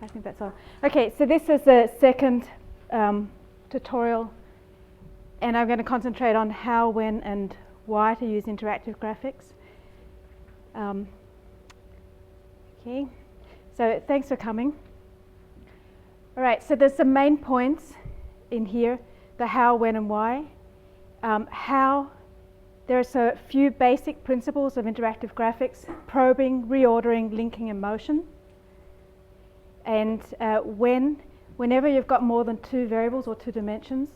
I think that's all. Okay, so this is the second tutorial, and I'm going to concentrate on how, when, and why to use interactive graphics. Okay, so thanks for coming. All right, so there's some main points in here: the how, when, and why. How, there are so few basic principles of interactive graphics: probing, reordering, linking, and motion. And whenever you've got more than two variables or two dimensions,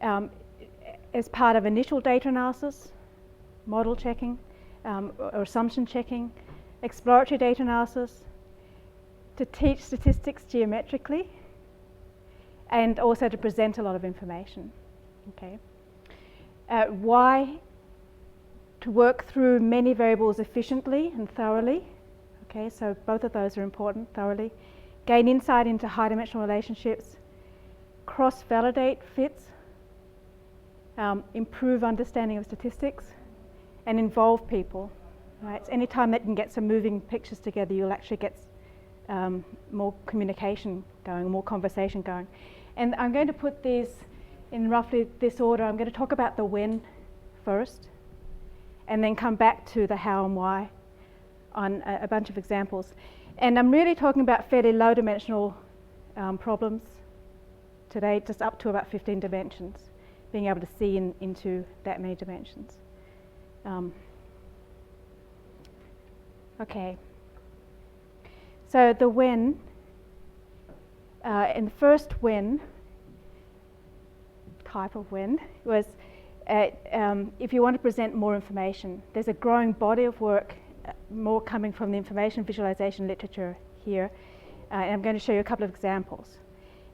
as part of initial data analysis, model checking, or assumption checking, exploratory data analysis, to teach statistics geometrically, and also to present a lot of information. Okay. Why? To work through many variables efficiently and thoroughly. Okay, so both of those are important, thoroughly. Gain insight into high-dimensional relationships, cross-validate fits, improve understanding of statistics, and involve people. Right? So anytime that you can get some moving pictures together, you'll actually get more communication going, more conversation going. And I'm going to put these in roughly this order. I'm going to talk about the when first, and then come back to the how and why on a bunch of examples. And I'm really talking about fairly low dimensional problems today, just up to about 15 dimensions, being able to see into that many dimensions. Okay. So the when, and the first when, type of when, was if you want to present more information. There's a growing body of work, more coming from the information visualization literature here. And I'm going to show you a couple of examples.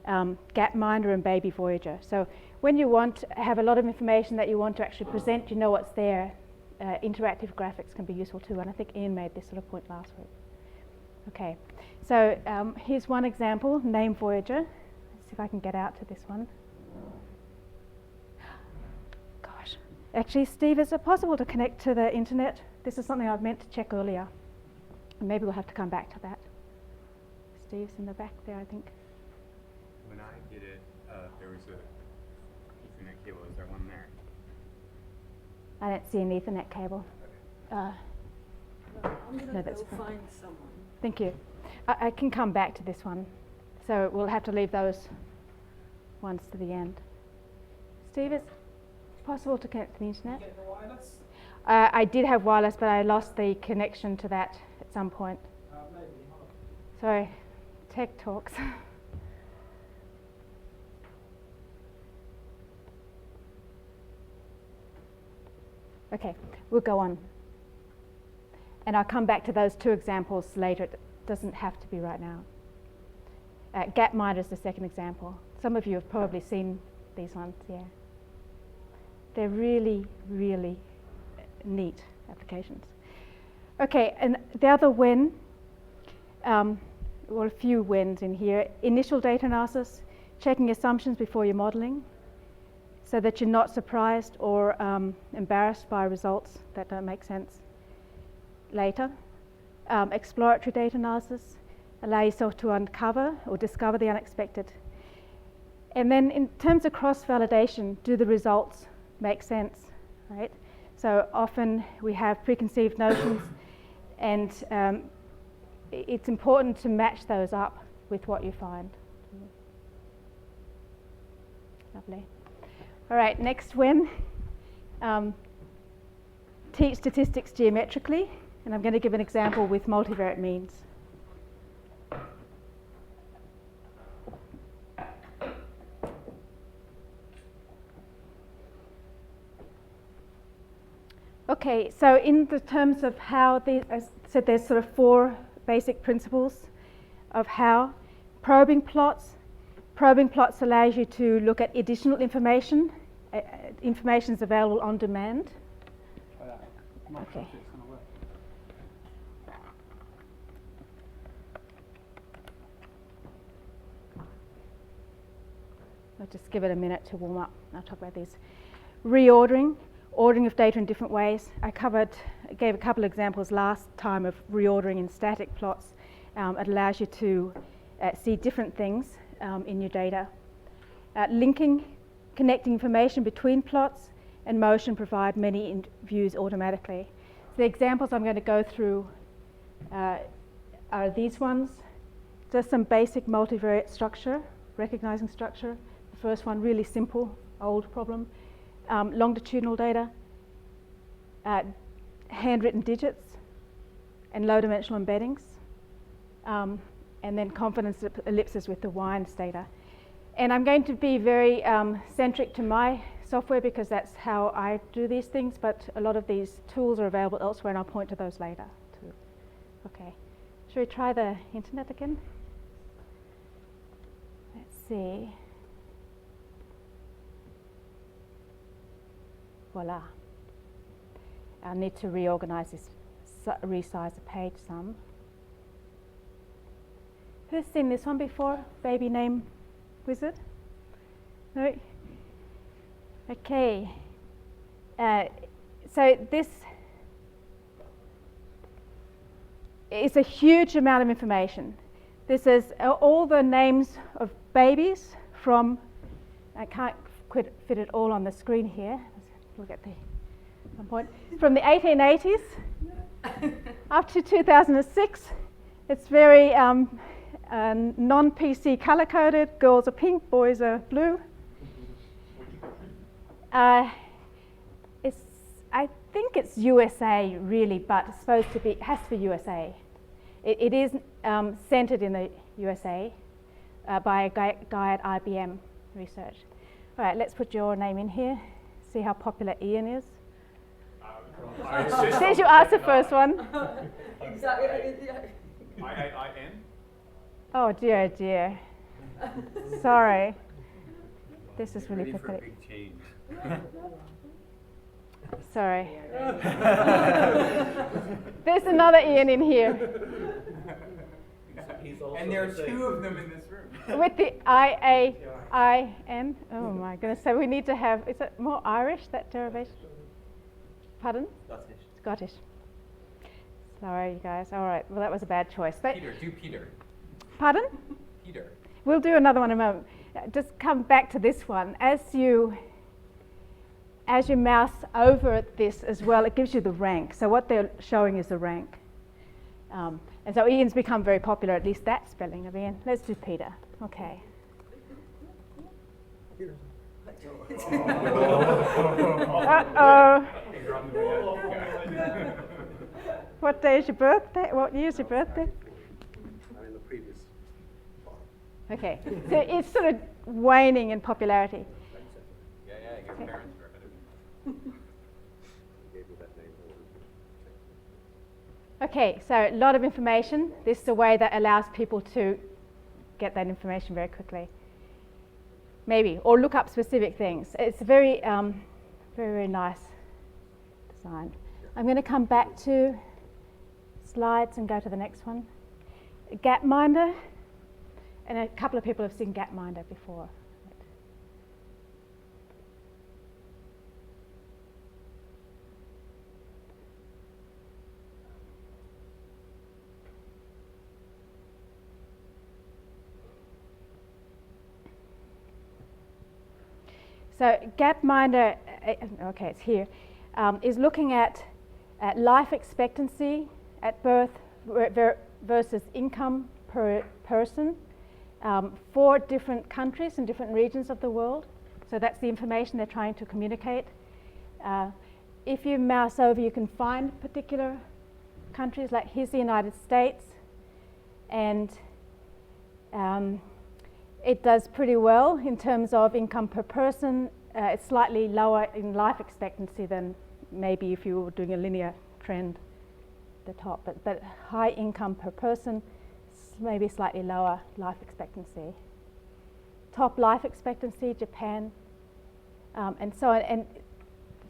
Gapminder and Baby Voyager. So when you want to have a lot of information that you want to actually present, you know what's there, interactive graphics can be useful too. And I think Ian made this sort of point last week. Okay, so here's one example, name Voyager. Let's see if I can get out to this one. Gosh, actually, Steve, is it possible to connect to the internet? This is something I've meant to check earlier. Maybe we'll have to come back to that. Steve's in the back there, I think. When I did it, there was a Ethernet cable. Is there one there? I don't see an Ethernet cable. Okay. I'm going to go find someone. Thank you. I can come back to this one. So we'll have to leave those ones to the end. Steve, is it possible to connect to the internet? You get the wireless? I did have wireless, but I lost the connection to that at some point. Maybe. Hold on. Sorry, tech talks. Okay, we'll go on. And I'll come back to those two examples later. It doesn't have to be right now. Gapminder is the second example. Some of you have probably seen these ones, yeah. They're really, really neat applications. Okay, and the other when, well, a few whens in here. Initial data analysis, checking assumptions before you're modeling, so that you're not surprised or embarrassed by results that don't make sense later. Exploratory data analysis, allow yourself to uncover or discover the unexpected. And then in terms of cross-validation, do the results make sense, right? So often we have preconceived notions, and it's important to match those up with what you find. Lovely. All right, next when, teach statistics geometrically, and I'm going to give an example with multivariate means. Okay, so in the terms of how these, as I said, there's sort of four basic principles of how. Probing plots. Probing plots allows you to look at additional information. Information is available on demand. I'm not sure if it's going to work. I'll just give it a minute to warm up. I'll talk about these. Reordering. Ordering of data in different ways. I gave a couple of examples last time of reordering in static plots. It allows you to see different things in your data. Connecting information between plots, and motion provide many views automatically. So the examples I'm going to go through are these ones. Just some basic multivariate structure, recognizing structure. The first one, really simple, old problem. Longitudinal data, handwritten digits, and low-dimensional embeddings. And then confidence ellipses with the Wines data. And I'm going to be very centric to my software because that's how I do these things, but a lot of these tools are available elsewhere, and I'll point to those later too. Okay, should we try the internet again? Let's see. Voila. I'll need to reorganize this, resize the page some. Who's seen this one before? Baby name wizard? No? Okay. So this is a huge amount of information. This is all the names of babies from, I can't fit it all on the screen here. Let's look at the one point. From the 1880s up to 2006. It's very non-PC color-coded. Girls are pink, boys are blue. I think it's USA really, but it's supposed to be, it has to be USA. It is centered in the USA by a guy at IBM Research. All right, let's put your name in here. See how popular Ian is. Since you asked the first one. Exactly. I-A-I-N? Oh dear, dear. Sorry. This is really Ready for a pathetic. big change. Sorry. There's another Ian in here And there are two of them in this room. with the I-A-I-N. Oh my goodness. So we need to have, is it more Irish, that derivation? Pardon? Scottish. Sorry, you guys. All right. Well, that was a bad choice. But Peter, do Peter. pardon? Peter. We'll do another one in a moment. Just come back to this one. As you mouse over this as well, it gives you the rank. So what they're showing is the rank. And so Ian's become very popular, at least that spelling of Ian. Let's do Peter. Okay. Uh-oh. What day is your birthday? What year is your birthday? I'm in the previous part. Okay. So it's sort of waning in popularity. Yeah, I guess parents were ahead of me. Gave me that name. Okay, so a lot of information. This is a way that allows people to get that information very quickly. Maybe, or look up specific things. It's a very, very, very nice design. I'm going to come back to slides and go to the next one. Gapminder, and a couple of people have seen Gapminder before. So Gapminder, okay, it's here, is looking at life expectancy at birth versus income per person for different countries and different regions of the world. So that's the information they're trying to communicate. If you mouse over, you can find particular countries, like here's the United States, and it does pretty well in terms of income per person. It's slightly lower in life expectancy than maybe if you were doing a linear trend at the top, but high income per person, maybe slightly lower life expectancy. Top life expectancy, Japan, and so on. And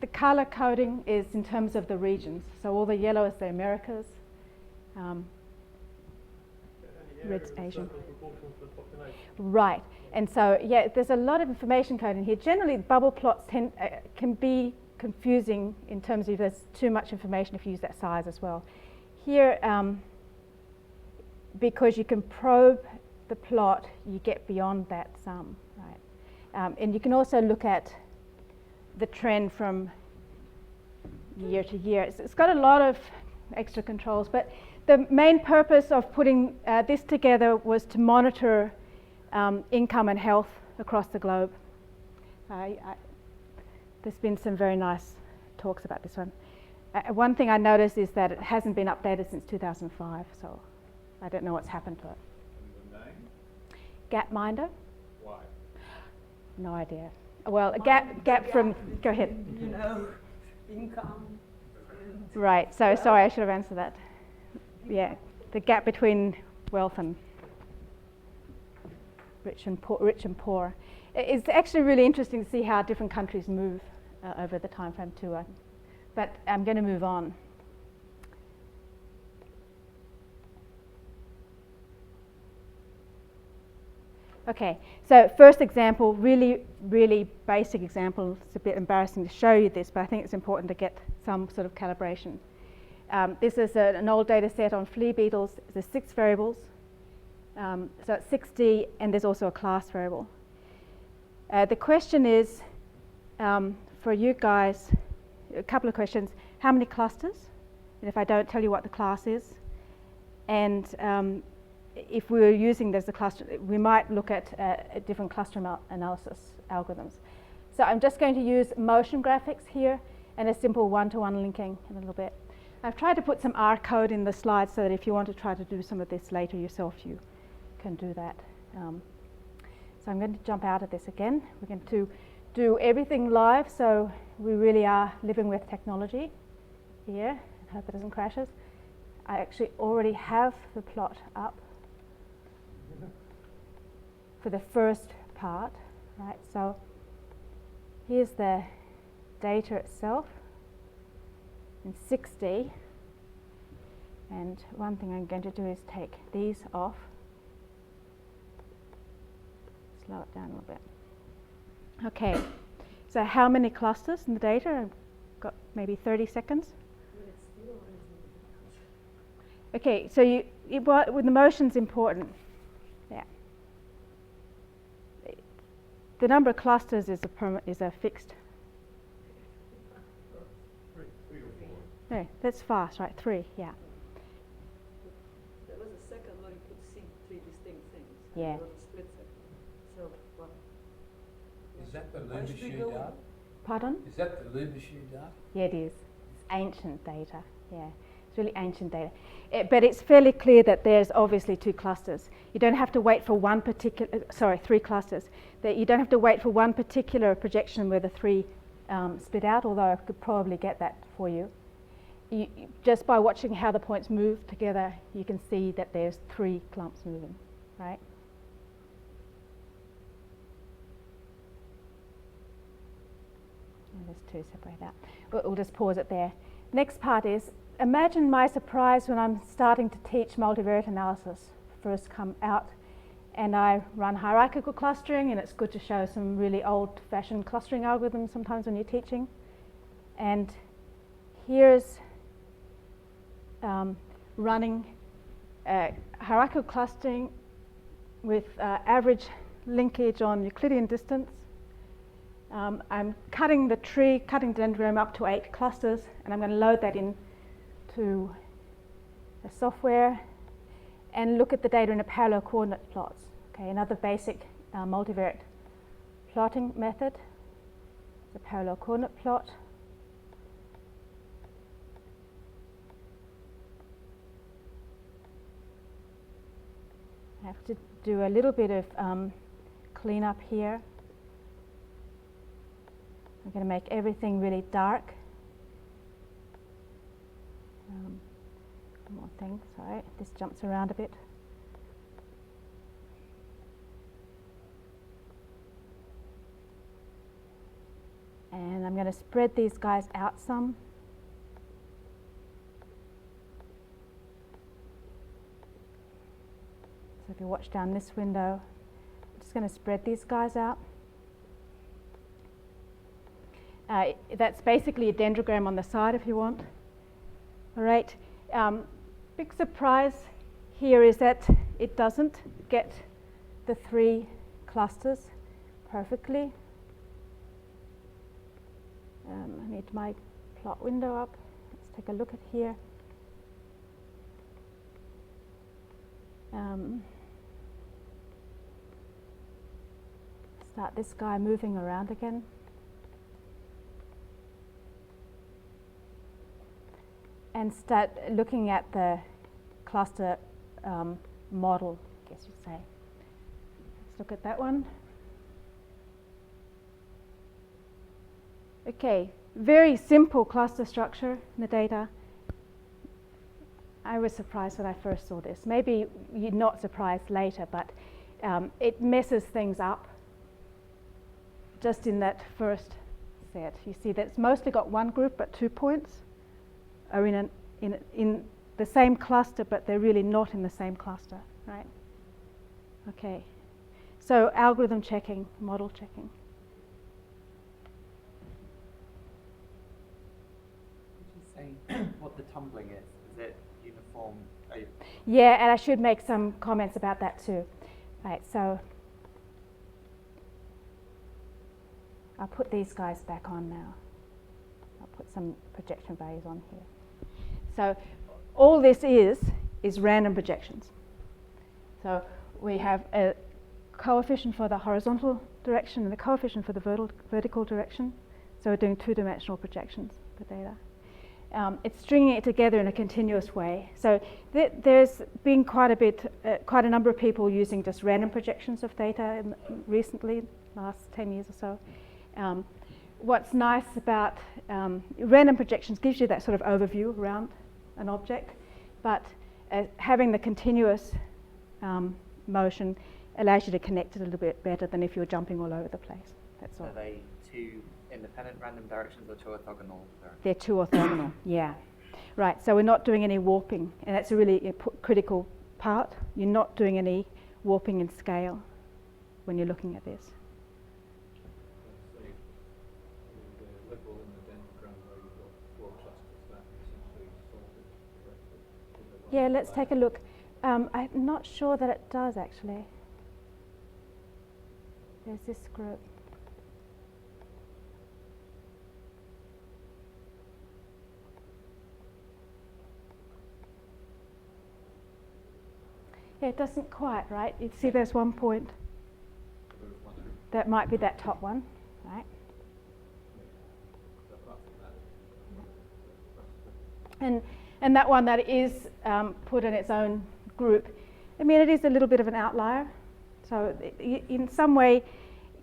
the color coding is in terms of the regions. So all the yellow is the Americas, red's Asian. Right, and so yeah, there's a lot of information code in here. Generally, bubble plots can be confusing in terms of there's too much information if you use that size as well. Here, because you can probe the plot, you get beyond that sum, right? And you can also look at the trend from year to year. It's got a lot of extra controls, but the main purpose of putting this together was to monitor income and health across the globe. There's been some very nice talks about this one. One thing I noticed is that it hasn't been updated since 2005, so I don't know what's happened to it. And the name? Gapminder? Why? No idea. Well, a gap from, go ahead. You know, income. And Right, so sorry, I should have answered that. Yeah, the gap between wealth and rich and poor. It's actually really interesting to see how different countries move over the time frame too. But I'm going to move on. Okay, so first example, really, really basic example. It's a bit embarrassing to show you this, but I think it's important to get some sort of calibration. This is an old data set on flea beetles. There's 6 variables. So it's 6D, and there's also a class variable. The question is, for you guys, a couple of questions. How many clusters? And if I don't tell you what the class is, and if we were using this as a cluster, we might look at different cluster analysis algorithms. So I'm just going to use motion graphics here and a simple one-to-one linking in a little bit. I've tried to put some R code in the slides so that if you want to try to do some of this later yourself, you can do that. So I'm going to jump out of this again. We're going to do everything live, so we really are living with technology here. I hope it doesn't crash us. I actually already have the plot up for the first part, right? So here's the data itself in 6D, and one thing I'm going to do is take these off, slow it down a little bit. Okay, so how many clusters in the data? I've got maybe 30 seconds. Okay, so with the motion's important. Yeah. The number of clusters is a fixed. Three or four. No, that's fast, right? 3, yeah. there was a second where you could see 3 distinct things. Yeah. There was a split second. So, what? Is that the Why should we Lubischer go- data? Pardon? Is that the Lubischer data? Yeah, it is. It's ancient data. Yeah, it's really ancient data. But it's fairly clear that there's obviously 2 clusters. You don't have to wait for one particular, 3 clusters. That you don't have to wait for one particular projection where the 3 spit out, although I could probably get that for you. Just by watching how the points move together, you can see that there's 3 clumps moving, right? And there's 2 separated out. We'll just pause it there. Next part is, imagine my surprise when I'm starting to teach multivariate analysis. First come out and I run hierarchical clustering, and it's good to show some really old-fashioned clustering algorithms sometimes when you're teaching. And here's running hierarchical clustering with average linkage on Euclidean distance. I'm cutting the dendrogram up to 8 clusters, and I'm going to load that into the software and look at the data in a parallel coordinate plots. Okay, another basic multivariate plotting method. The parallel coordinate plot. I have to do a little bit of cleanup here. I'm going to make everything really dark. One more thing, sorry, this jumps around a bit. And I'm going to spread these guys out some. So if you watch down this window, I'm just going to spread these guys out. That's basically a dendrogram on the side if you want. All right. Big surprise here is that it doesn't get the three clusters perfectly. I need my plot window up. Let's take a look at here. Start this guy moving around again. And start looking at the cluster model, I guess you'd say. Let's look at that one. Okay, very simple cluster structure in the data. I was surprised when I first saw this. Maybe you're not surprised later, but it messes things up just in that first set. You see that it's mostly got one group, but 2 points are in the same cluster, but they're really not in the same cluster, right? Okay, so algorithm checking, model checking. Say what the tumbling is. Is it uniform? Yeah, and I should make some comments about that too. Right, so I'll put these guys back on now. I'll put some projection values on here. So all this is random projections. So we have a coefficient for the horizontal direction and a coefficient for the vertical direction. So we're doing two-dimensional projections for data. It's stringing it together in a continuous way. So there's been quite a number of people using just random projections of data recently, last 10 years or so. What's nice about random projections gives you that sort of overview around an object, but having the continuous motion allows you to connect it a little bit better than if you were jumping all over the place. That's all. Are they two independent random directions or two orthogonal directions? They're two orthogonal, yeah. Right, so we're not doing any warping, and that's a really critical part. You're not doing any warping in scale when you're looking at this. Let's say the level in the dendrogram where you've got four clusters, that essentially sorted correctly. Yeah, let's take a look. I'm not sure that it does actually. There's this group. Yeah, it doesn't quite, right? You see there's 1 point. That might be that top one, right? And that one that is put in its own group, I mean, it is a little bit of an outlier. So in some way,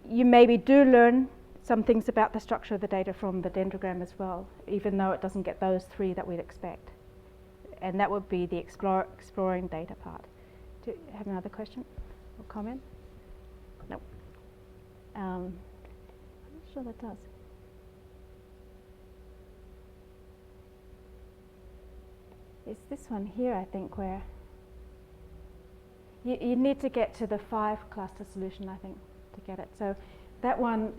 you maybe do learn some things about the structure of the data from the dendrogram as well, even though it doesn't get those three that we'd expect. And that would be the exploring data part. Do you have another question or comment? No. I'm not sure that does. It's this one here, I think, where you need to get to the 5 cluster solution, I think, to get it. So that one,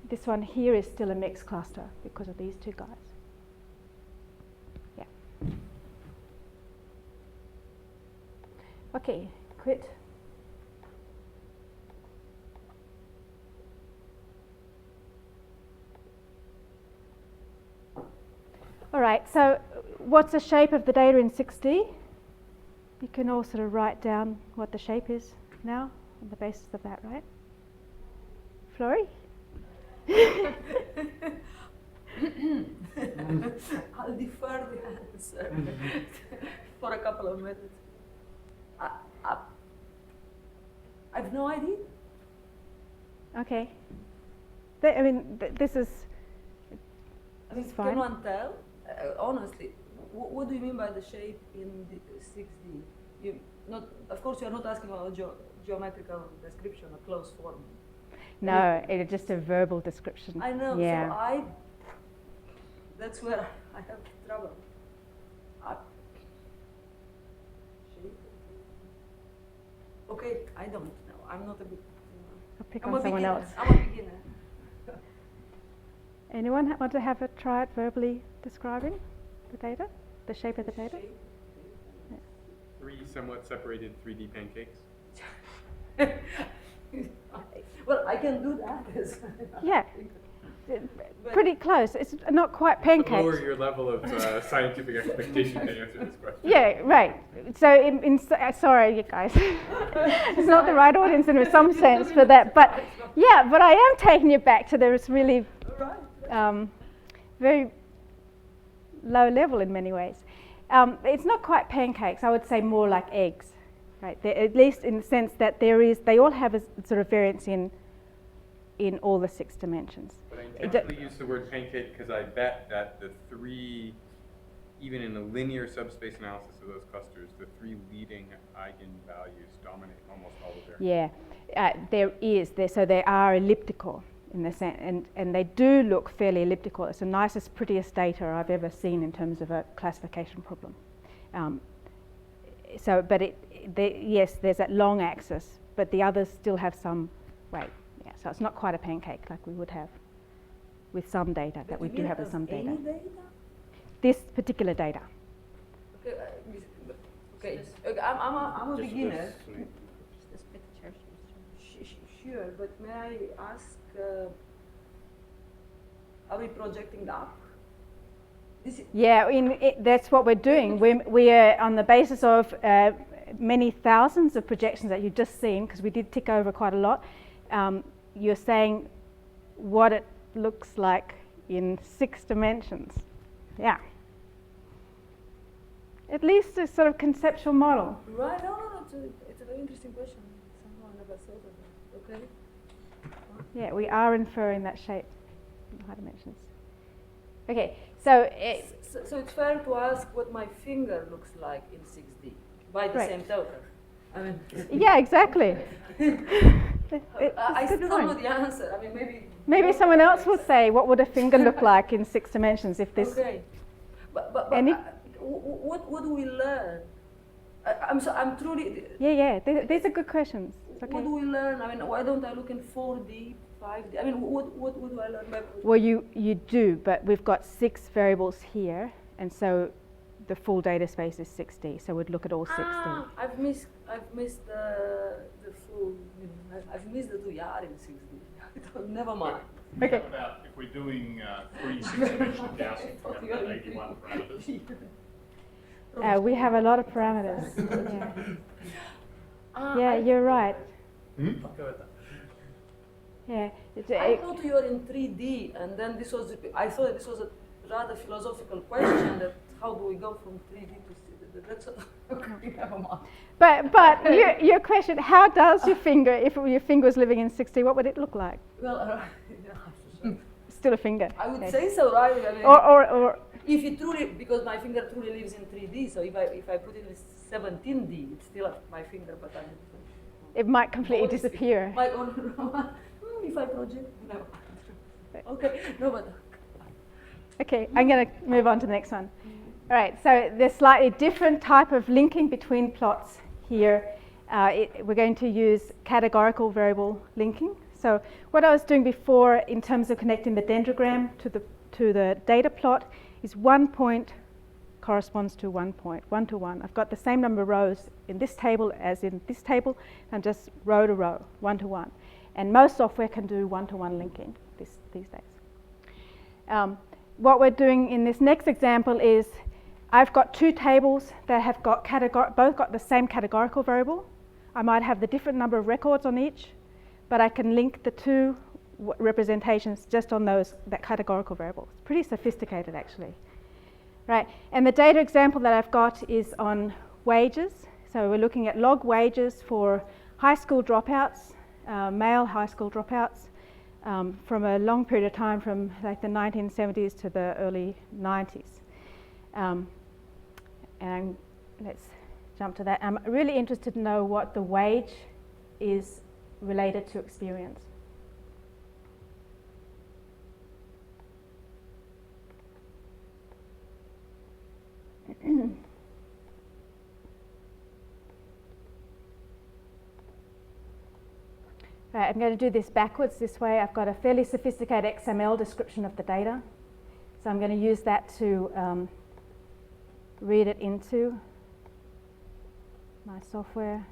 this one here is still a mixed cluster because of these two guys. Yeah. Okay, quit. All right, so what's the shape of the data in 6D? You can all sort of write down what the shape is now on the basis of that, right? Flori? I'll defer the answer for a couple of minutes. I've no idea. Okay. This is fine. Can one tell? Honestly, what do you mean by the shape in the 6D? Of course, you're not asking about a geometrical description, a closed form. No, it's just a verbal description. I know, yeah. so that's where I have trouble. Shape? Okay, I don't know. I'm not a good. I'll pick I'm on a someone beginner. else. I'm a beginner. Anyone want to have a try at verbally describing the data, the shape of the data? Shape? Three somewhat separated 3D pancakes. Well, I can do that. Yeah. Pretty close. It's not quite pancakes. Lower your level of scientific expectation to answer this question. Yeah, right. So, sorry, you guys, it's not the right audience in some sense for that. But yeah, but I am taking you back to this really very low level in many ways. It's not quite pancakes. I would say more like eggs, right? At least in the sense that they all have a sort of variance in all the 6 dimensions. But I intentionally use the word pancake because I bet that the 3, even in the linear subspace analysis of those clusters, the 3 leading eigenvalues dominate almost all of their. Yeah, so they are elliptical in the sense, and they do look fairly elliptical. It's the nicest, prettiest data I've ever seen in terms of a classification problem. Yes, there's that long axis, but the others still have some weight. Yeah, so it's not quite a pancake like we would have with some data that we do have with some data. Any data? This particular data. Okay, I'm a beginner. Sure, but may I ask, are we projecting up? Yeah, that's what we're doing. We are on the basis of many thousands of projections that you've just seen, because we did tick over quite a lot. You're saying what it looks like in 6 dimensions. Yeah. At least a sort of conceptual model. Right, no, it's a very interesting question. Somehow I never thought of that. Okay. Yeah, we are inferring that shape in high dimensions. Okay, so So it's fair to ask what my finger looks like in 6D by the Right. same token. I mean, yeah, exactly. I still don't know the answer. I mean, maybe someone else will say, what would a finger look like in 6 dimensions if this? Okay, but what do we learn? I'm truly. Yeah. These are good questions. It's okay. What do we learn? I mean, why don't I look in 4D, 5D? I mean, what do I learn? Well, you do, but we've got 6 variables here, and so the full data space is 6D. So we'd look at all 6D. I've missed the full. I've missed the 2 in 6D. Never mind. Okay. About if we're doing 3 6-dimensional Gaussian, we have about 81 parameters. We have a lot of parameters. Yeah, you're right. Yeah. I thought you were in 3D, and then I thought this was a rather philosophical question, that how do we go from 3D to 6D? That's okay, never mind. But your question, how does your finger, if your finger was living in 6D, what would it look like? Well, Still a finger. I would say so, right? I mean, Or if it truly, because my finger truly lives in 3D, so if I put it in 17D, it's still my finger, but it might completely disappear. My own. If I project, no. Okay, no, but. Okay, I'm going to move on to the next one. All right, so there's slightly different type of linking between plots here. We're going to use categorical variable linking. So what I was doing before in terms of connecting the dendrogram to the data plot is 1 point corresponds to 1 point, 1 to 1. I've got the same number of rows in this table as in this table, and just row to row, 1 to 1. And most software can do 1-to-1 linking these days. What we're doing in this next example is I've got 2 tables that have got both got the same categorical variable. I might have the different number of records on each, but I can link the 2 representations just on that categorical variable. It's pretty sophisticated, actually. Right, and the data example that I've got is on wages. So we're looking at log wages for high school dropouts, male high school dropouts, from a long period of time, from like the 1970s to the early 90s. And let's jump to that. I'm really interested to know what the wage is related to experience. Right, I'm going to do this backwards this way. I've got a fairly sophisticated XML description of the data. So I'm going to use that to read it into my software.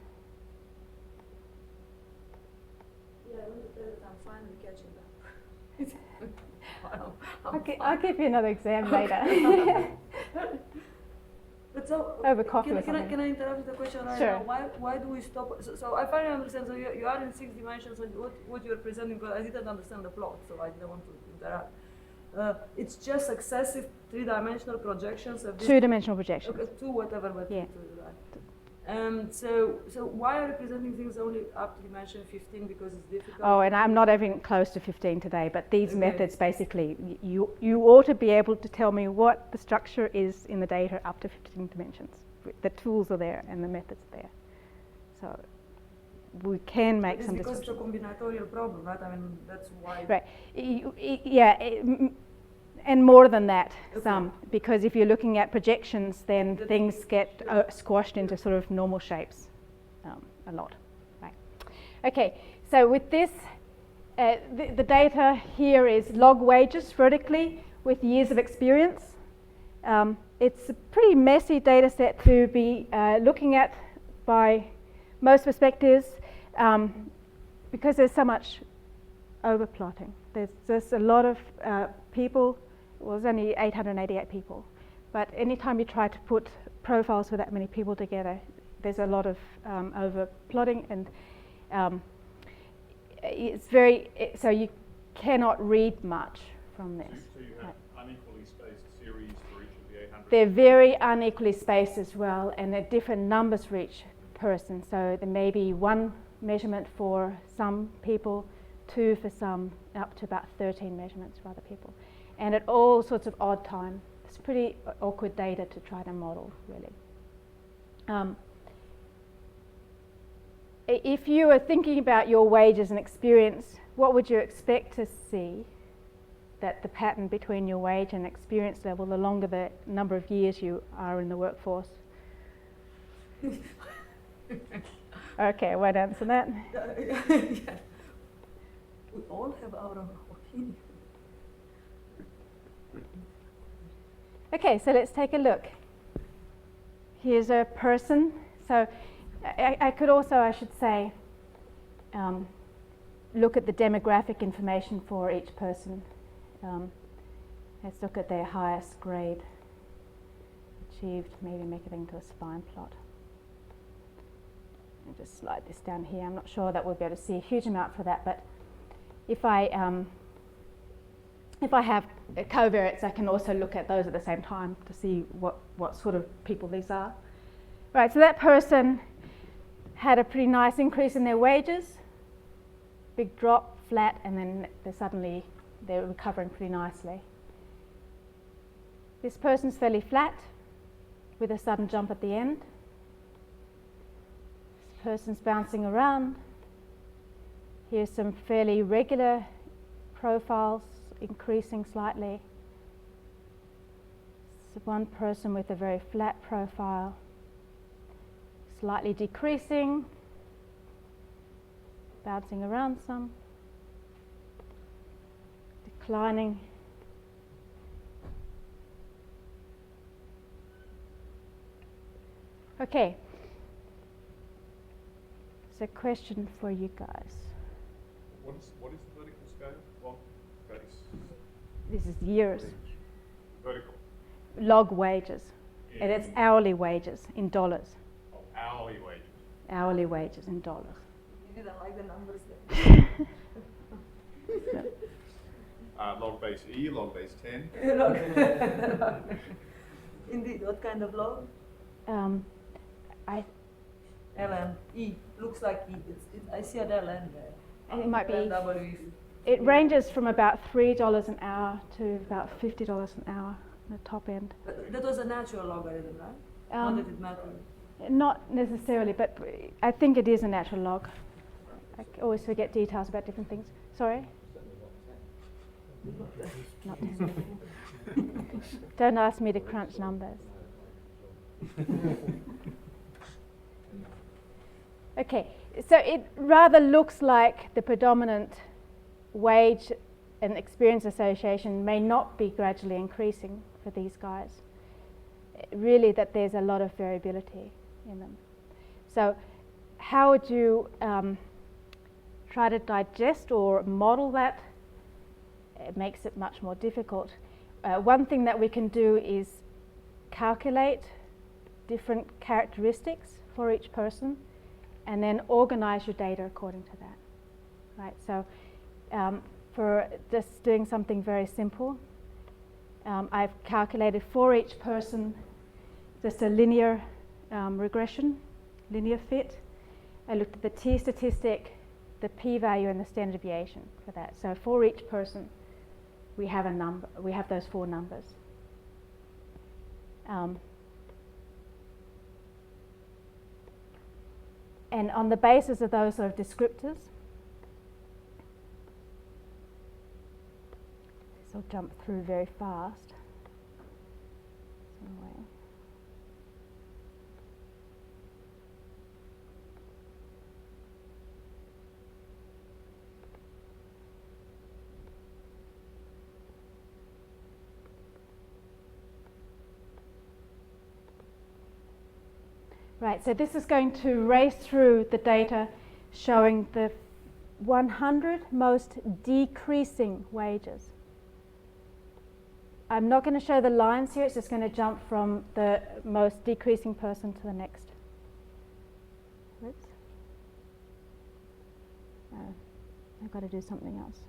finally catching up. Wow, I'll give you another exam later. But so, Over coffee or can I something. interrupt with the question right Sure. now? Why do we stop? So I finally understand. So you are in 6 dimensions, and what you're presenting, but I didn't understand the plot, so I didn't want to interrupt. It's just successive 3-dimensional projections of this. 2-dimensional projections. Okay, 2 whatever, but Yeah. 2, right. So why are you presenting things only up to dimension 15? Because it's difficult. Oh, and I'm not even close to 15 today, but these Okay. methods basically, you ought to be able to tell me what the structure is in the data up to 15 dimensions. The tools are there and the methods are there. So we can make It's some because it's a descriptions. combinatorial problem, right? I mean, that's why. Right. And more than that, Okay. some, because if you're looking at projections, then things get squashed into sort of normal shapes a lot. Right. Okay, so with this, the data here is log wages vertically with years of experience. It's a pretty messy data set to be looking at by most perspectives because there's so much overplotting. There's just a lot of people. Well, there's only 888 people, but anytime you try to put profiles for that many people together, there's a lot of overplotting, and so you cannot read much from this. So you have unequally spaced series for each of the 800? They're very unequally spaced as well, and they're different numbers for each person. So there may be 1 measurement for some people, 2 for some, up to about 13 measurements for other people. And at all sorts of odd time. It's pretty awkward data to try to model, really. If you are thinking about your wages and experience, what would you expect to see? That the pattern between your wage and experience level, the longer the number of years you are in the workforce. Okay, I won't answer that. Yeah. We all have our own opinion. Okay, so let's take a look. Here's a person. So I could also, I should say, look at the demographic information for each person. Let's look at their highest grade achieved, maybe make it into a spine plot. I'll just slide this down here. I'm not sure that we'll be able to see a huge amount for that, but if I have covariates, I can also look at those at the same time to see what sort of people these are. Right, so that person had a pretty nice increase in their wages, big drop, flat, and then they're recovering pretty nicely. This person's fairly flat with a sudden jump at the end. This person's bouncing around. Here's some fairly regular profiles increasing slightly. So one person with a very flat profile, slightly decreasing, bouncing around some, declining. Okay, it's a question for you guys. What is the vertical scale? Log base. This is years. Vertical. Log wages, and it's hourly wages in dollars. Oh, hourly wages. Hourly wages in dollars. You didn't like the numbers there. Log base E, log base 10. Indeed, what kind of log? ln. E. Looks like E. I see an ln there. And it might be. LW. It ranges from about $3 an hour to about $50 an hour, the top end. That was a natural logarithm, right? Not that it mattered. Not necessarily, but I think it is a natural log. I always forget details about different things. Sorry? Not 10. Don't ask me to crunch numbers. Okay, so it rather looks like the predominant wage and experience association may not be gradually increasing for these guys. Really that there's a lot of variability in them. So how would you try to digest or model that, it makes it much more difficult. One thing that we can do is calculate different characteristics for each person and then organize your data according to that. Right? So for just doing something very simple, I've calculated for each person just a linear regression, linear fit. I looked at the t statistic, the p-value, and the standard deviation for that. So for each person, we have a number. We have those 4 numbers. And on the basis of those sort of descriptors, this will jump through very fast. Anyway. Right, so this is going to race through the data showing the 100 most decreasing wages. I'm not going to show the lines here, it's just going to jump from the most decreasing person to the next. Oops. I've got to do something else.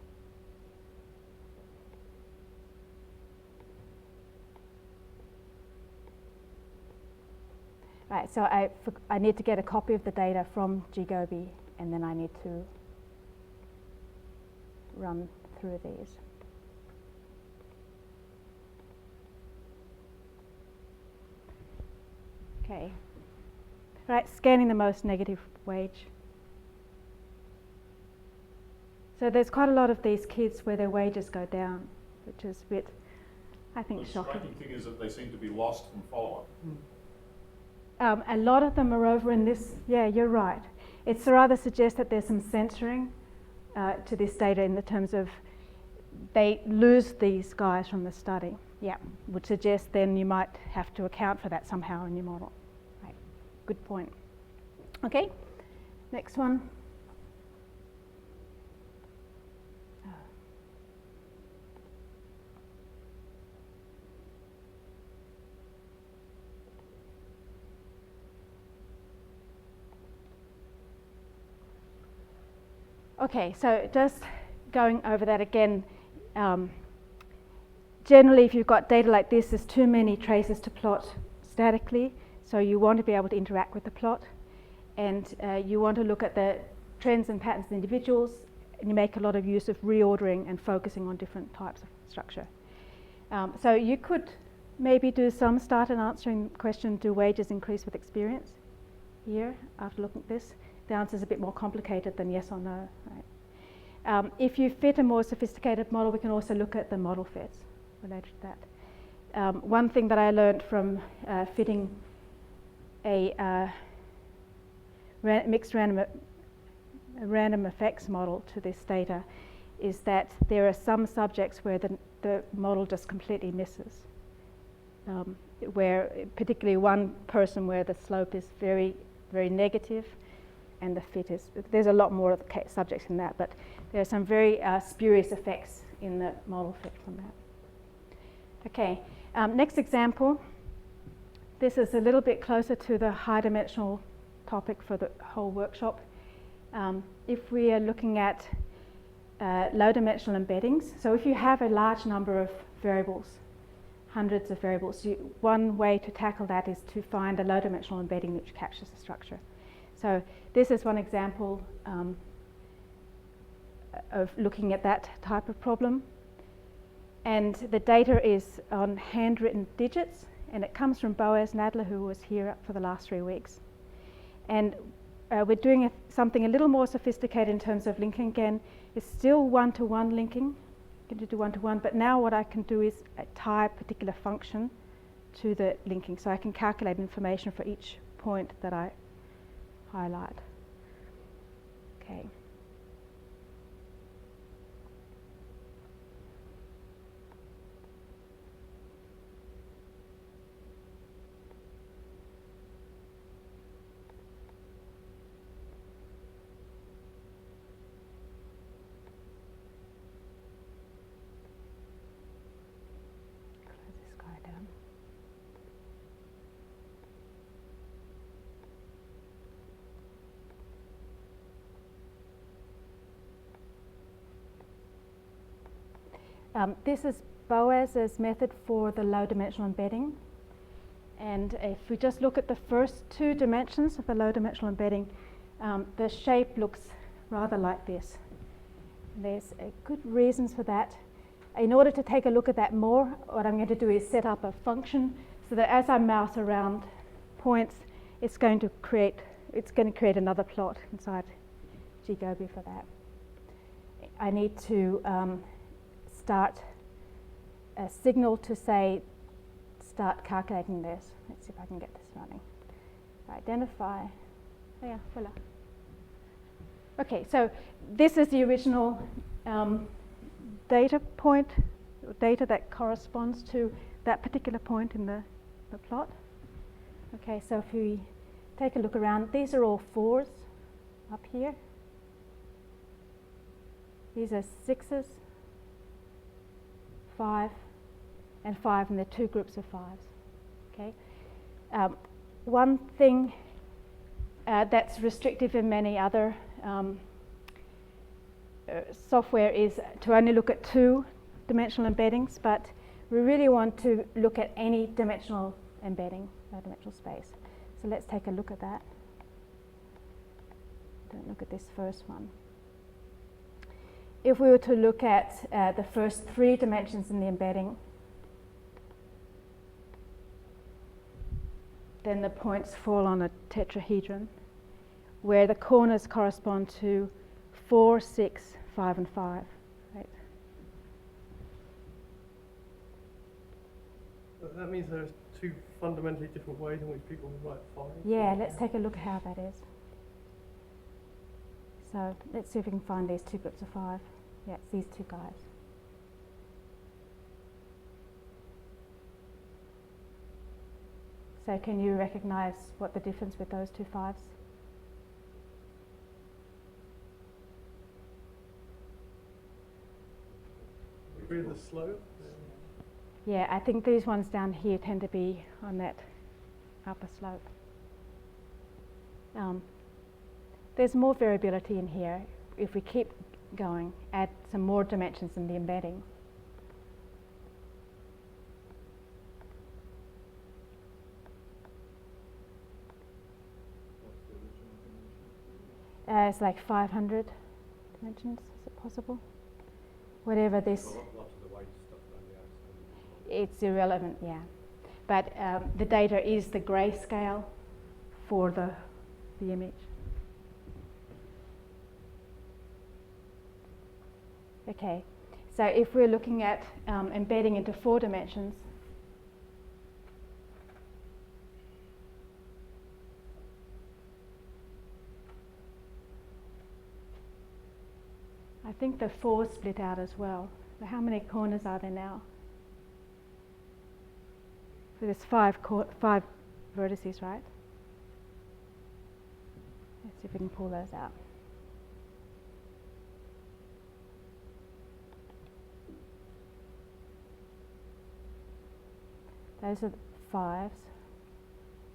Right, so I need to get a copy of the data from GGobi, and then I need to run through these. Okay, right, scanning the most negative wage. So there's quite a lot of these kids where their wages go down, which is a bit, I think, The shocking. striking thing is that they seem to be lost from follow-up. A lot of them are over in this, yeah, you're right. It's rather suggests that there's some censoring to this data in the terms of they lose these guys from the study. Yeah, would suggest then you might have to account for that somehow in your model. Right, good point. Okay, next one. Okay, so just going over that again, generally if you've got data like this, there's too many traces to plot statically, so you want to be able to interact with the plot, and you want to look at the trends and patterns in individuals, and you make a lot of use of reordering and focusing on different types of structure. So you could maybe do some start and answering the question, do wages increase with experience? Here, after looking at this. The answer is a bit more complicated than yes or no. Right? If you fit a more sophisticated model, we can also look at the model fits related to that. One thing that I learned from fitting a mixed random effects model to this data is that there are some subjects where the model just completely misses. Where particularly one person where the slope is very, very negative, and the fit is, there's a lot more subjects in that, but there are some very spurious effects in the model fit from that. Okay, next example. This is a little bit closer to the high dimensional topic for the whole workshop. If we are looking at low dimensional embeddings, so if you have a large number of variables, hundreds of variables, one way to tackle that is to find a low dimensional embedding which captures the structure. So this is one example of looking at that type of problem. And the data is on handwritten digits, and it comes from Boaz Nadler, who was here for the last 3 weeks. And we're doing something a little more sophisticated in terms of linking again. It's still one-to-one linking, going to do one-to-one, but now what I can do is tie a particular function to the linking. So I can calculate information for each point that I highlight. Okay. This is Boas's method for the low dimensional embedding. And if we just look at the first 2 dimensions of the low dimensional embedding, the shape looks rather like this. There's good reasons for that. In order to take a look at that more, what I'm going to do is set up a function so that as I mouse around points, it's going to create another plot inside ggobi for that. I need to start a signal to say start calculating this. Let's see if I can get this running. Identify. Oh yeah, voila. Okay, so this is the original data point, or data that corresponds to that particular point in the plot. Okay, so if we take a look around, these are all 4s up here. These are 6s, 5, and 5, and they're 2 groups of 5s. Okay. One thing that's restrictive in many other software is to only look at 2-dimensional embeddings, but we really want to look at any dimensional embedding, dimensional space. So let's take a look at that. Don't look at this first one. If we were to look at the first 3 dimensions in the embedding, then the points fall on a tetrahedron where the corners correspond to 4, 6, 5, and 5. Right? That means there's 2 fundamentally different ways in which people write 5. Yeah, let's take a look at how that is. So let's see if we can find these 2 groups of 5. Yeah, it's these 2 guys. So can you recognize what the difference with those 2 5s? Through the slope. Yeah, I think these ones down here tend to be on that upper slope. There's more variability in here. If we keep going, add some more dimensions in the embedding. What's the original dimension? It's like 500 dimensions. Is it possible? Whatever this. Lots of the white stuff around the outside. It's irrelevant, yeah. But the data is the grayscale for the image. Okay, so if we're looking at embedding into 4 dimensions, I think the 4 split out as well. So how many corners are there now? So there's 5 vertices, right? Let's see if we can pull those out. Those are 5s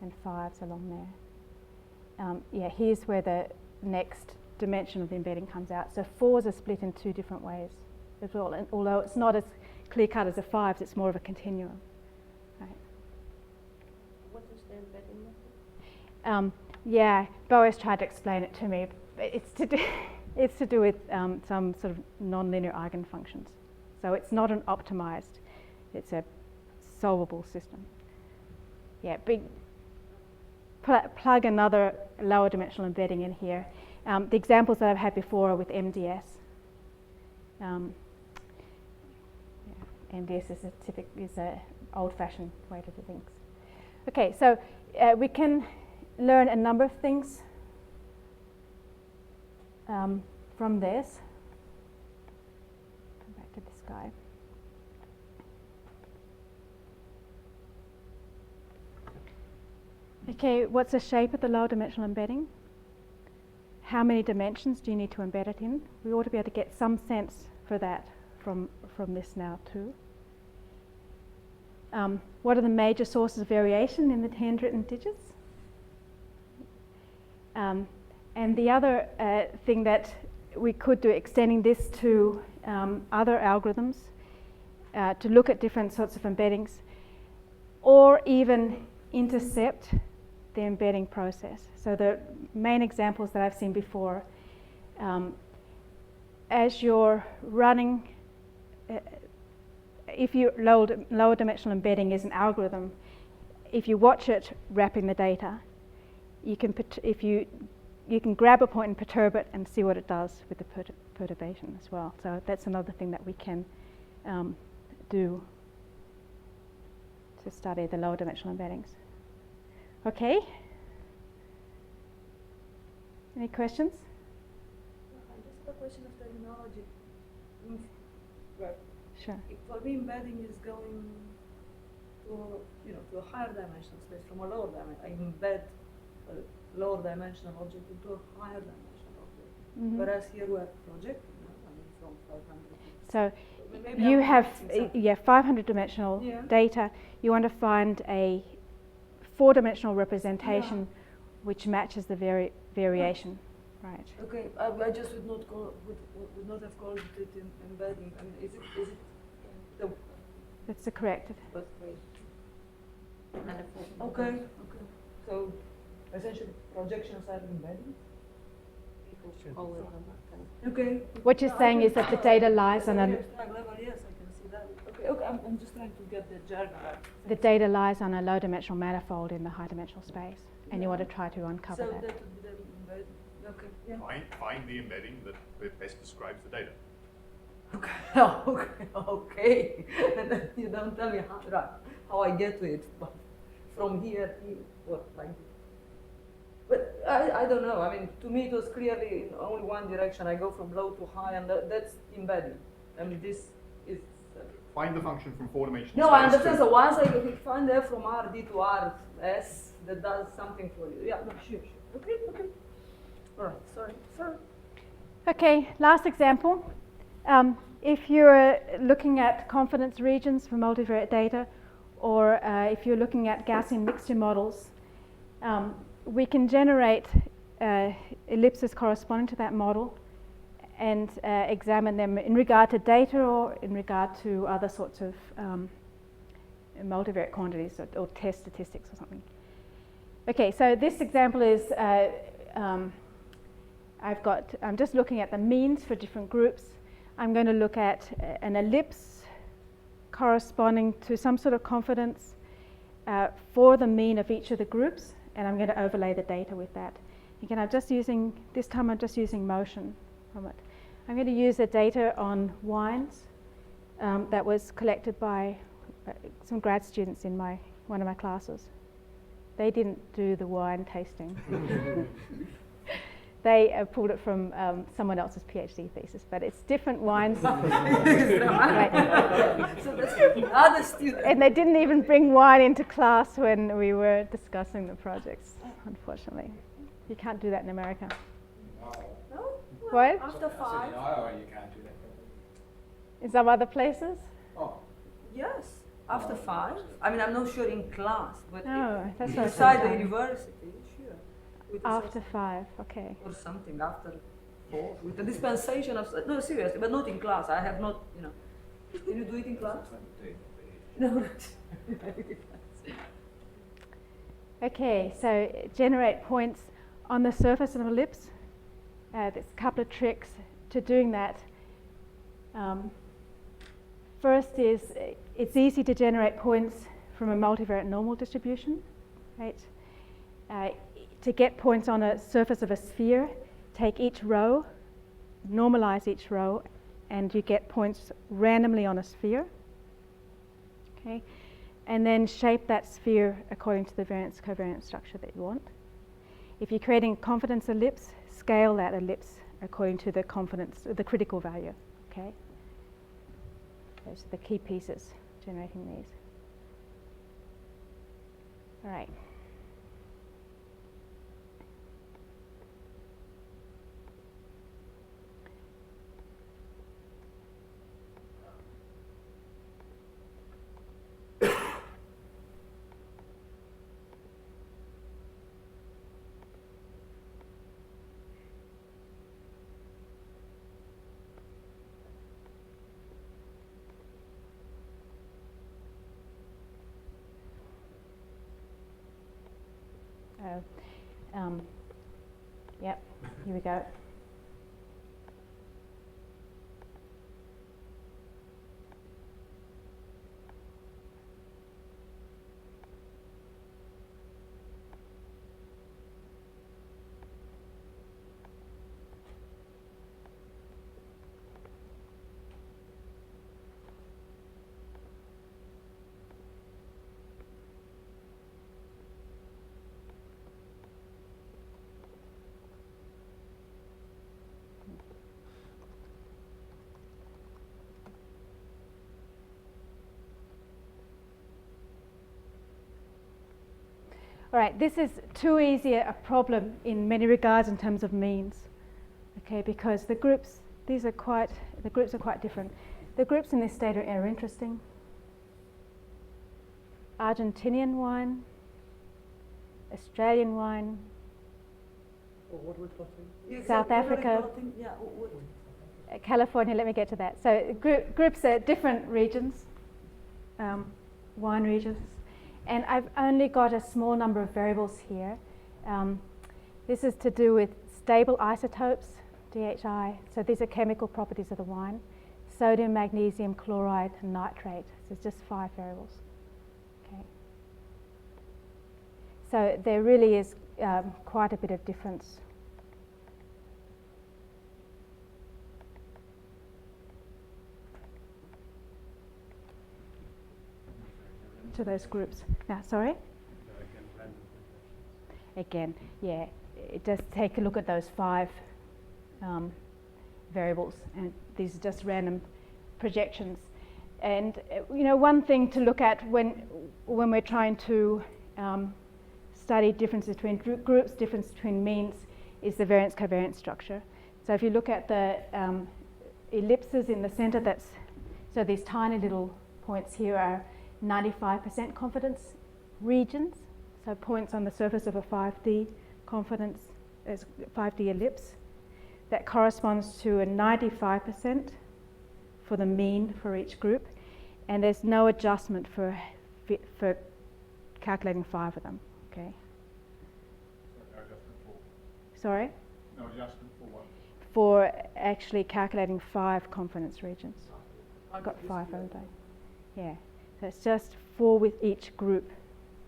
and 5s along there. Yeah, here's where the next dimension of the embedding comes out. So 4s are split in 2 different ways as well. And although it's not as clear cut as the 5s, it's more of a continuum. Right. What is the embedding method? Yeah, Boas tried to explain it to me. It's to do with some sort of nonlinear eigenfunctions. So it's not an optimized, it's a solvable system. Yeah, plug another lower dimensional embedding in here. The examples that I've had before are with MDS. MDS is a old-fashioned way to do things. Okay, so we can learn a number of things from this. Come back to this guy. Okay, what's the shape of the lower dimensional embedding? How many dimensions do you need to embed it in? We ought to be able to get some sense for that from this now too. What are the major sources of variation in the handwritten digits? And the other thing that we could do, extending this to other algorithms, to look at different sorts of embeddings, or even intercept the embedding process. So the main examples that I've seen before, as you're running, if you lower dimensional embedding is an algorithm, if you watch it wrapping the data, you can you can grab a point and perturb it and see what it does with the perturbation as well. So that's another thing that we can do to study the lower dimensional embeddings. Okay. Any questions? I just have a question of terminology. Right. Sure. For me, embedding is going to a higher dimensional space from a lower dimension. I embed a lower dimensional object into a higher dimensional object. Mm-hmm. Whereas here we're projecting, from 500. So Maybe you I'm have mixing 500 dimensional data. You want to find a 4-dimensional representation which matches the variation. Right. Okay, I just would not have called it embedding. I mean, is it the That's the correct. okay. So essentially, projections are embedding. Okay. What you're saying is that the data lies on a Yes, I can see that. Okay. I'm just trying to get the jargon right. the data lies on a low-dimensional manifold in the high-dimensional space, and you want to try to uncover So that. that would be the embedding. Okay. Yeah. Find the embedding that best describes the data. Okay. And then you don't tell me how I get to it, but from here, what like. But I don't know. I mean, to me, it was clearly in only one direction. I go from low to high, and that's embedding. I mean, this is. Find the function from 4-dimensional No, I space understand. to- So once I find f from RD to RS, that does something for you. Yeah, no, sure. Okay. All right. Sorry. Okay, last example. If you're looking at confidence regions for multivariate data, or if you're looking at Gaussian mixture models, we can generate ellipses corresponding to that model and examine them in regard to data or in regard to other sorts of multivariate quantities or test statistics or something. Okay, so this example is I'm just looking at the means for different groups. I'm going to look at an ellipse corresponding to some sort of confidence for the mean of each of the groups, and I'm going to overlay the data with that. Again, this time I'm just using motion from it. I'm going to use the data on wines that was collected by some grad students in one of my classes. They didn't do the wine tasting. They pulled it from someone else's PhD thesis, but it's different wines. Right. So that's the other student. And they didn't even bring wine into class when we were discussing the projects, unfortunately. You can't do that in America. No? What? After 5? You can't do that. In some other places? Oh. Yes. After 5? I mean, I'm not sure in class, but No, that's not inside the okay. university, sure. With After 5, okay. or something after 4 with the dispensation of no seriously, but not in class. I have not, Can you do it in class? No. Okay, so generate points on the surface of an ellipse. There's a couple of tricks to doing that. First is it's easy to generate points from a multivariate normal distribution, right? To get points on a surface of a sphere, take each row, normalize each row, and you get points randomly on a sphere. Okay, and then shape that sphere according to the variance-covariance structure that you want. If you're creating a confidence ellipse, scale that ellipse according to the critical value. Okay, those are the key pieces generating these. All right. So, yep, here we go. All right, this is too easy a problem in many regards in terms of means, okay, because the groups are quite different. The groups in this data are interesting. Argentinian wine, Australian wine, What are we plotting? Yeah, South exactly. What are we Africa. plotting? Yeah, what? California, let me get to that. So groups are different regions, wine regions. And I've only got a small number of variables here. This is to do with stable isotopes, DHI. So these are chemical properties of the wine. Sodium, magnesium, chloride, and nitrate. So it's just 5 variables. Okay. So there really is quite a bit of difference. To those groups. Now, sorry? Again, yeah, it does take a look at those 5 variables, and these are just random projections. And one thing to look at when we're trying to study differences between groups, difference between means, is the variance-covariance structure. So if you look at the ellipses in the center, so these tiny little points here are 95% confidence regions, so points on the surface of a 5D confidence, 5D ellipse. That corresponds to a 95% for the mean for each group, and there's no adjustment for calculating 5 of them. Okay. So no adjustment for? Sorry? No adjustment for what? For actually calculating 5 confidence regions. I've got 5 over there. Yeah. So it's just 4 with each group.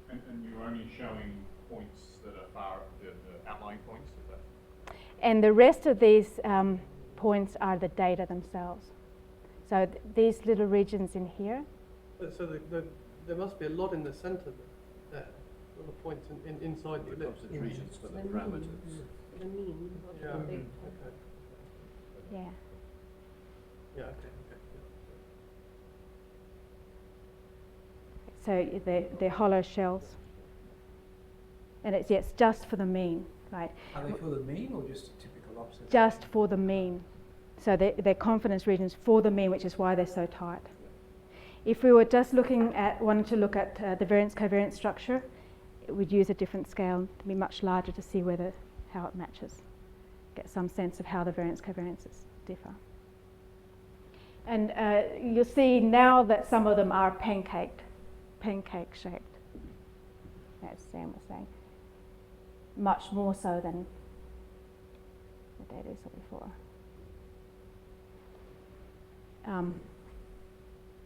And you're only showing points that are far, the outlying points, is that? And the rest of these points are the data themselves. So these little regions in here. So there must be a lot in the centre there, a lot of points inside the ellipse. Concentrations for the parameters. The mean. Yeah. Okay. Okay. Yeah. Yeah. Okay. So they're hollow shells. And it's just for the mean, right? Are they for the mean or just a typical observation? Just for the mean. So they're confidence regions for the mean, which is why they're so tight. If we were just wanting to look at the variance-covariance structure, we'd use a different scale to be much larger to see how it matches. Get some sense of how the variance-covariances differ. And you'll see now that some of them are pancake shaped, as Sam was saying. Much more so than the data saw before.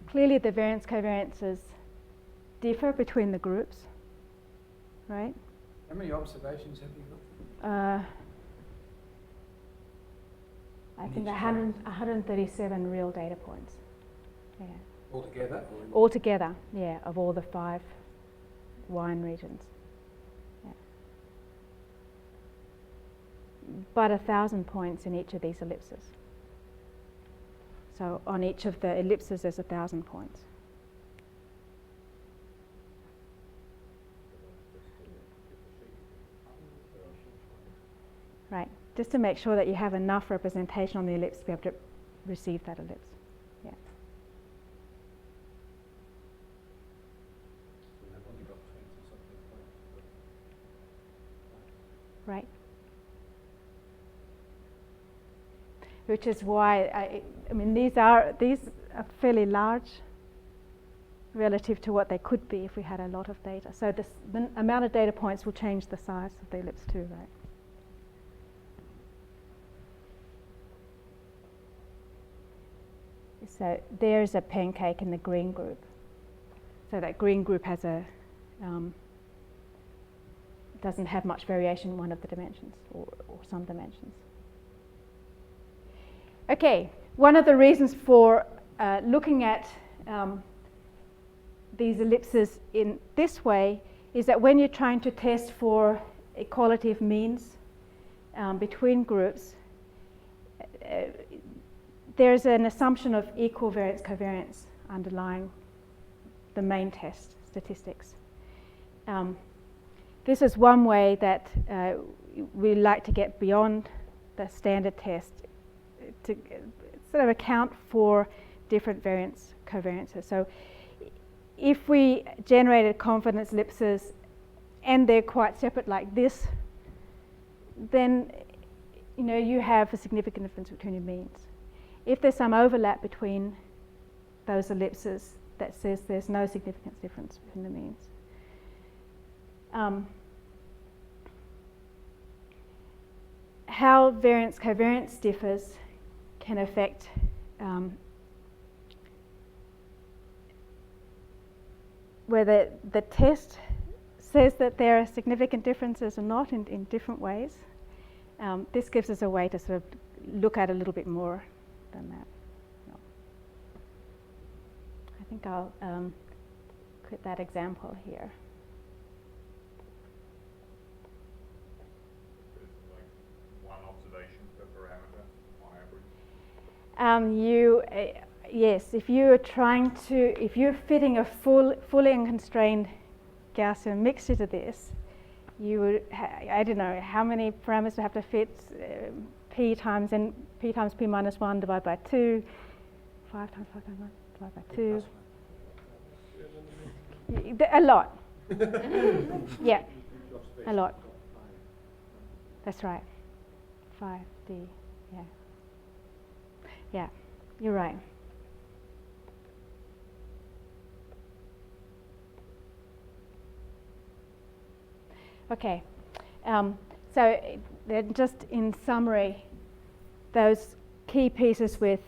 Clearly the variance-covariances differ between the groups, right? How many observations have you got? I think 137 real data points. Yeah. Altogether? Altogether, yeah, of all the 5 wine regions. Yeah. But 1,000 points in each of these ellipses. So on each of the ellipses there's 1,000 points. Right, just to make sure that you have enough representation on the ellipse to be able to receive that ellipse. Yeah. I've only got 20-something points. Right. Which is why I mean these are fairly large relative to what they could be if we had a lot of data. So the amount of data points will change the size of the ellipse too, right? So there's a pancake in the green group. So that green group has doesn't have much variation in one of the dimensions or some dimensions. Okay, one of the reasons for looking at these ellipses in this way is that when you're trying to test for equality of means between groups, there's an assumption of equal variance covariance underlying the main test, statistics. This is one way that we like to get beyond the standard test to sort of account for different variance covariances. So if we generated confidence ellipses and they're quite separate like this, then you have a significant difference between your means. If there's some overlap between those ellipses, that says there's no significant difference between the means. How variance covariance differs can affect whether the test says that there are significant differences or not in different ways. This gives us a way to sort of look at a little bit more than that. I think I'll put that example here. One observation per parameter on average? Yes, if you're fitting a fully unconstrained Gaussian mixture to this, you would, I don't know how many parameters would have to fit, p times p minus 1 divided by 2, 5 times 5 times 1 divided by 2. A lot. Yeah, a lot. That's right. 5D, yeah. Yeah, you're right. Okay, so then just in summary, those key pieces with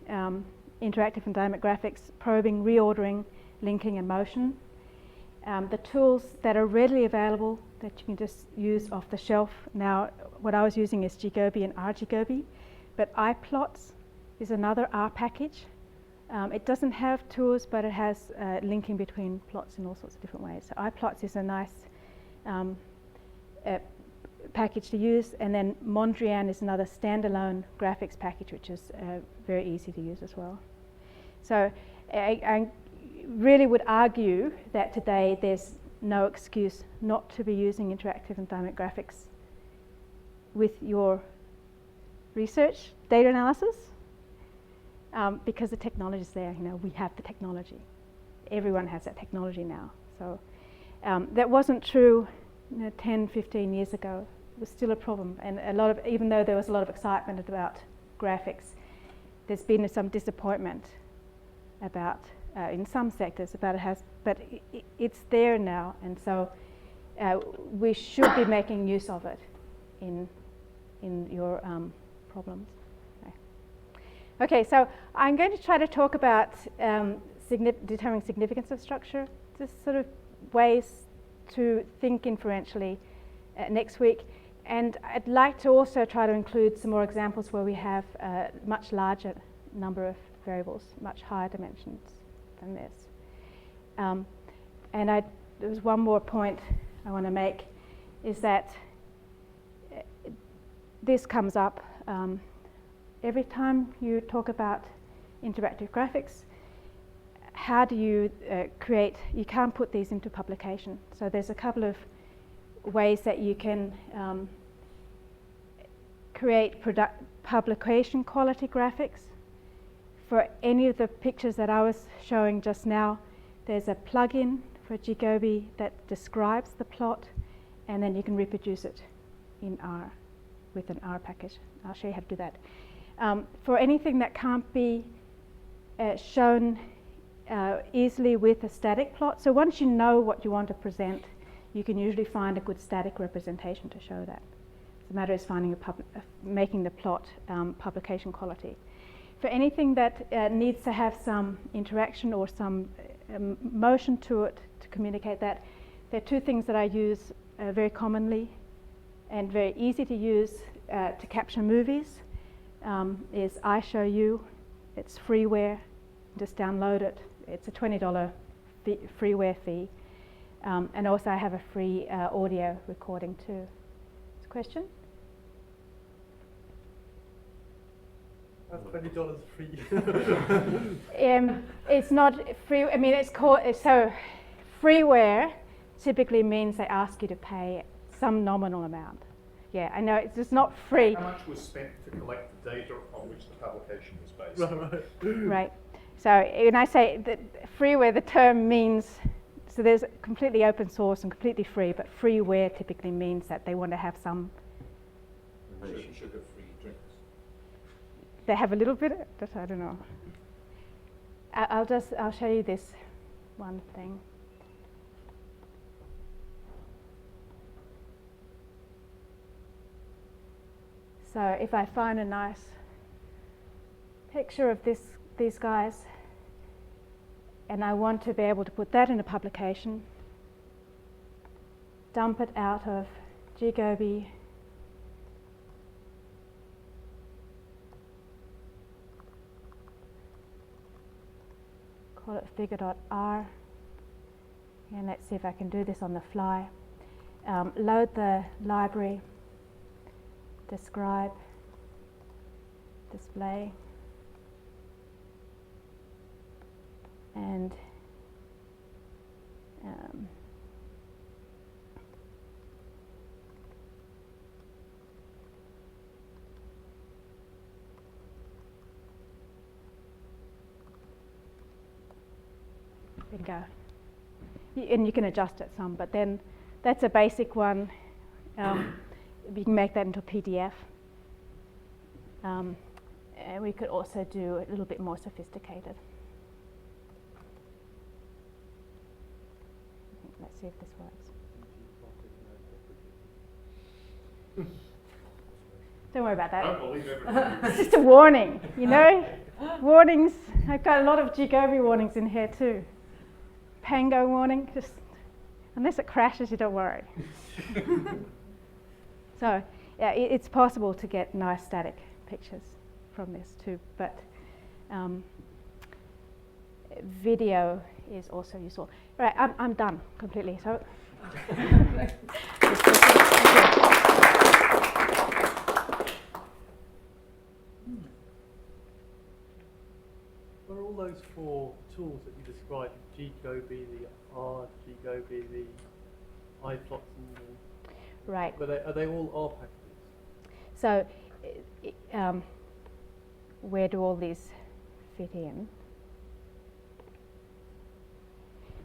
interactive and dynamic graphics, probing, reordering, linking and motion. The tools that are readily available that you can just use off the shelf. Now, what I was using is Gigobi and rGigobi, but iPlots is another R package. It doesn't have tools, but it has linking between plots in all sorts of different ways. So iPlots is a nice package to use, and then Mondrian is another standalone graphics package, which is very easy to use as well. So I really would argue that today there's no excuse not to be using interactive and dynamic graphics with your research data analysis, because the technology is there. We have the technology. Everyone has that technology now. So that wasn't true 10, 15 years ago. It was still a problem, and even though there was a lot of excitement about graphics, there's been some disappointment about in some sectors about but it's there now, and so we should be making use of it in your problems. Okay, so I'm going to try to talk about determining significance of structure, just sort of ways to think inferentially next week. And I'd like to also try to include some more examples where we have a much larger number of variables, much higher dimensions than this. And there's one more point I want to make, is that this comes up every time you talk about interactive graphics. How do you you can't put these into publication. So there's a couple of ways that you can create publication quality graphics. For any of the pictures that I was showing just now, there's a plugin for Gigobi that describes the plot, and then you can reproduce it in R with an R package. I'll show you how to do that. For anything that can't be shown easily with a static plot. So once you know what you want to present, you can usually find a good static representation to show that. The matter is finding making the plot publication quality. For anything that needs to have some interaction or some motion to it to communicate that, there are two things that I use very commonly and very easy to use to capture movies. Is I Show You. It's freeware. Just download it. It's a $20 freeware fee. And also I have a free audio recording too. Question? That's $20 free. It's not free. I mean, it's called so. Freeware typically means they ask you to pay some nominal amount. Yeah, I know it's just not free. How much was spent to collect the data on which the publication was based? Right. So when I say that freeware, the term means, so there's completely open source and completely free, but freeware typically means that they want to have some. Sugar-free drinks. They have a little bit, but I don't know. I'll show you this one thing. So if I find a nice picture of these guys, and I want to be able to put that in a publication, dump it out of ggobi, call it figure.r, and let's see if I can do this on the fly. Load the library, describe, display, and there you go. And you can adjust it some, but then that's a basic one. You can make that into a PDF. And we could also do a little bit more sophisticated. Let's see if this works. Don't worry about that. Don't believe everything. It's just a warning, you know? Warnings. I've got a lot of ggobi warnings in here too. Pango warning, just unless it crashes, you don't worry. So, yeah, it's possible to get nice static pictures from this too, but video is also useful. Right, I'm done completely. So. Are all those four tools that you described, ggobi, the R, ggobi, the iPlots, and the, Right. but are they all R packages? So, where do all these fit in?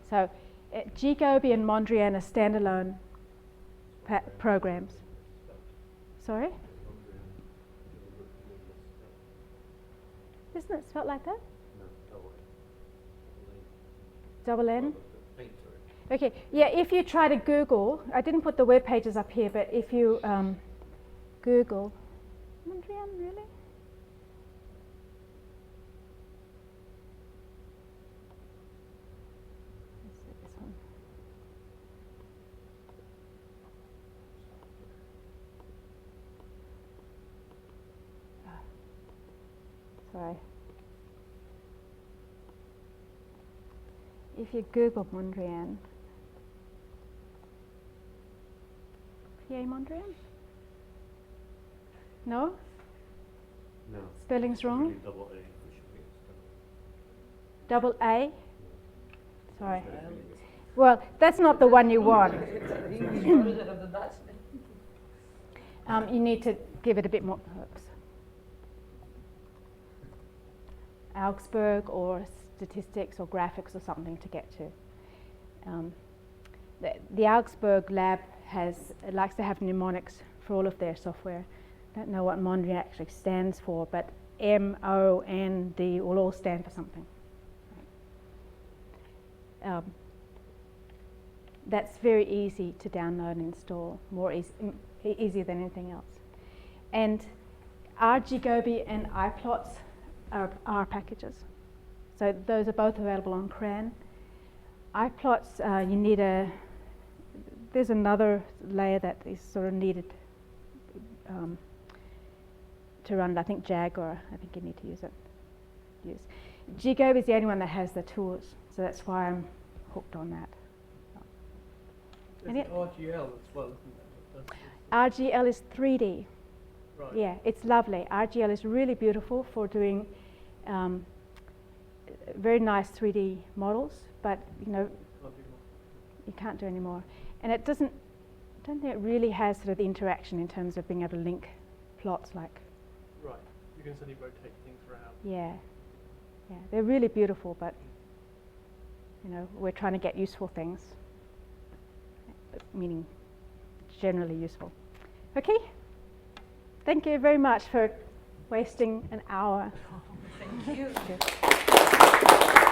So, ggobi and Mondrian are standalone programs. Sorry? Isn't it spelled like that? Double N? Okay, yeah, if you try to Google, I didn't put the web pages up here, but if you Google, Mondrian, really? Let's see this one. Sorry. If you Google Mondrian, PA Mondrian? No? No. Spelling's wrong? Double A. Double A? Sorry. Well, that's not the one you want. English version of the Dutch name. You need to give it a bit more. Oops. Augsburg or statistics or graphics or something to get to. The Augsburg lab likes to have mnemonics for all of their software. I don't know what Mondrian actually stands for, but M, O, N, D will all stand for something. That's very easy to download and install, easier than anything else. And RGGobi and iPlots are R packages. So those are both available on CRAN. iPlots, you need there's another layer that is sort of needed to run it. I think Jaguar, I think you need to use. GGobi is the only one that has the tools, so that's why I'm hooked on that. There's Any- RGL as well, isn't there? RGL is 3D. Right. Yeah, it's lovely. RGL is really beautiful for doing very nice 3D models, but you know, Can't do more. you can't do any more. And it doesn't, I don't think it really has sort of the interaction in terms of being able to link plots like, Right. You can suddenly rotate things around. yeah. They're really beautiful, but you know, we're trying to get useful things, meaning generally useful. Okay? Thank you very much for wasting an hour. Thank you. Okay.